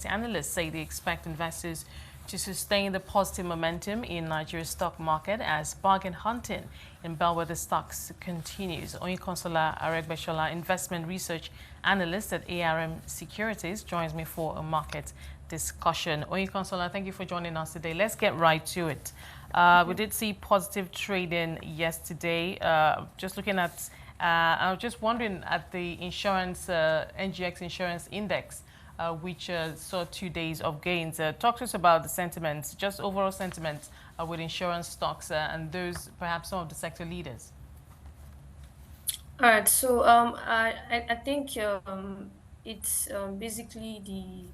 Analysts say they expect investors to sustain the positive momentum in Nigeria's stock market as bargain hunting in bellwether stocks continues. Oyinkansola Aregbesola, investment research analyst at ARM Securities, joins me for a market discussion. Oyinkansola, thank you for joining us today. Let's get right to it. We did see positive trading yesterday. Just looking at, I was just wondering at the insurance, NGX insurance index, which saw 2 days of gains. Talk to us about the sentiment, just overall sentiment with insurance stocks and those perhaps some of the sector leaders. All right, so I think it's basically the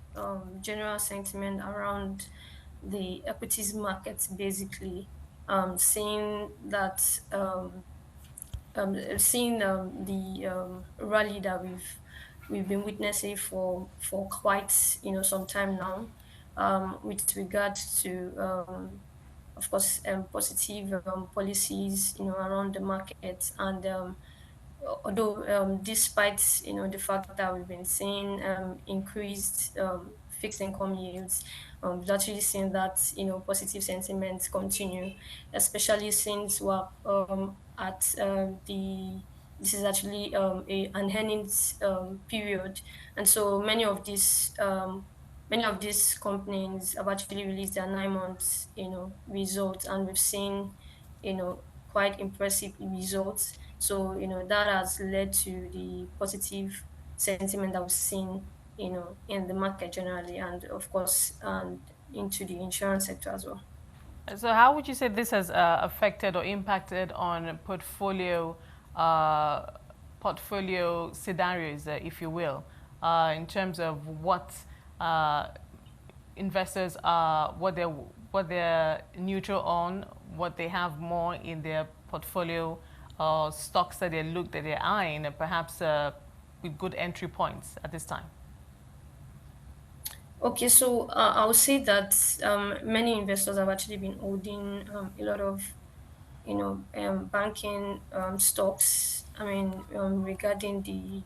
general sentiment around the equities markets, basically seeing that seeing the rally that we've been witnessing for quite some time now, with regards to of course positive policies around the market and although despite the fact that we've been seeing increased fixed income yields, we've actually seen that positive sentiment continue, especially since we're at the this is actually an earnings period, and so many of these companies have actually released their 9 months results, and we've seen quite impressive results. So, that has led to the positive sentiment that we've seen, in the market generally, and of course, and into the insurance sector as well. So how would you say this has affected or impacted on uh, portfolio scenarios, if you will, in terms of what investors are, what they're neutral on, what they have more in their portfolio, stocks that they're eyeing, and perhaps with good entry points at this time? Okay, so I would say that many investors have actually been holding a lot of banking stocks. I mean, regarding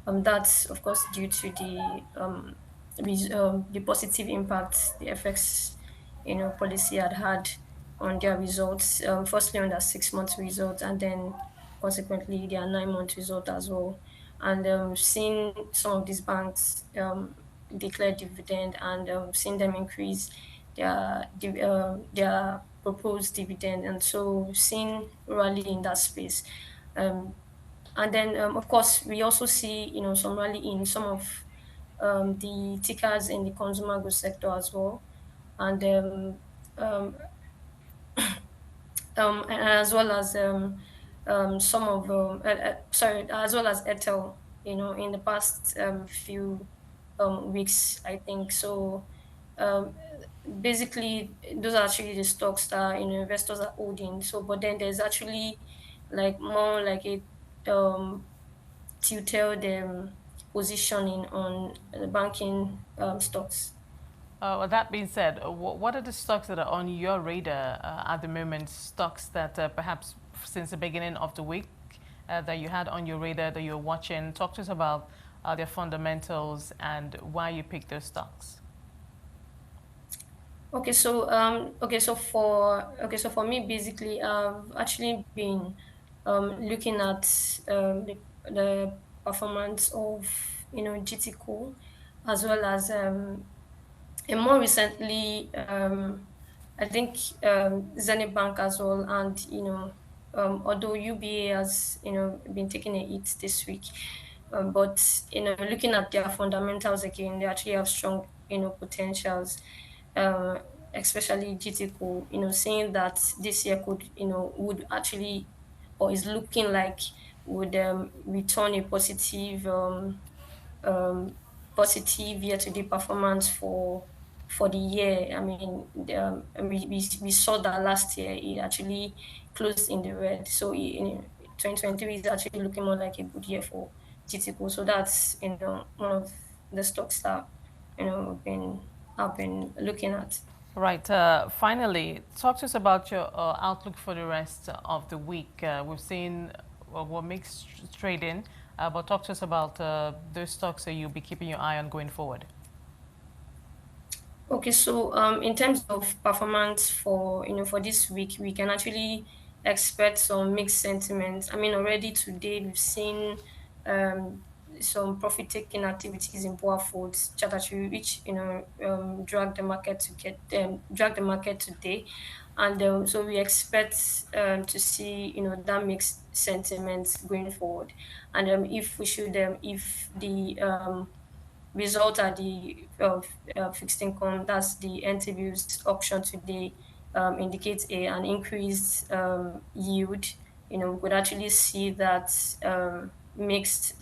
that's of course due to the positive impact the FX policy had on their results. Firstly, on their 6 month results, and then consequently their 9 month result as well. And seeing some of these banks declare dividend, and seeing them increase their proposed dividend, and so seeing rally in that space. Um, and then, of course, we also see, some rally in some of the tickers in the consumer goods sector as well, and um, and as well as some of sorry, as well as Etel, in the past few weeks, I think. So um, basically, those are actually the stocks that investors are holding. So, but then there's actually like more like a tilted positioning on the banking stocks. With that being said, what are the stocks that are on your radar at the moment? Stocks that perhaps since the beginning of the week that you had on your radar that you're watching. Talk to us about their fundamentals and why you picked those stocks. Okay, so for me, basically, I've actually been looking at the performance of GTCO, as well as and more recently, I think Zenith Bank as well, and although UBA has been taking a hit this week, but looking at their fundamentals again, they actually have strong potentials, uh, especially GTCO. Saying that this year could would actually, or is looking like would return a um, positive year-to-date performance for the year. I mean, we saw that last year it actually closed in the red. So in 2023 is actually looking more like a good year for GTCO. So that's one of the stocks that I've been looking at. Right. Finally, talk to us about your outlook for the rest of the week. We've seen what makes trading, but talk to us about those stocks that you'll be keeping your eye on going forward. Okay, so in terms of performance for for this week, we can actually expect some mixed sentiments. I mean, already today we've seen um, some profit taking activities in Boa Foods, Chatachi, which drag the market drag the market today, and so we expect to see that mixed sentiments going forward, and if the result at the fixed income, that's the NTB's auction today, indicates an increased yield. We could actually see that mixed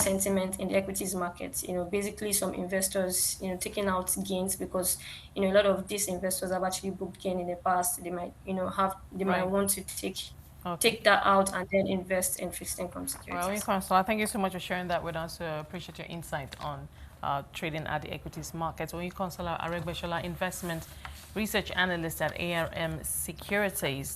sentiment in the equities market. Basically some investors, taking out gains because, a lot of these investors have actually booked gain in the past. They might Right. want to Okay. take that out and then invest in fixed income Well, securities. Oyinkansola, thank you so much for sharing that with us. Appreciate your insight on trading at the equities markets. Oyinkansola Aregbesola, investment research analyst at ARM Securities.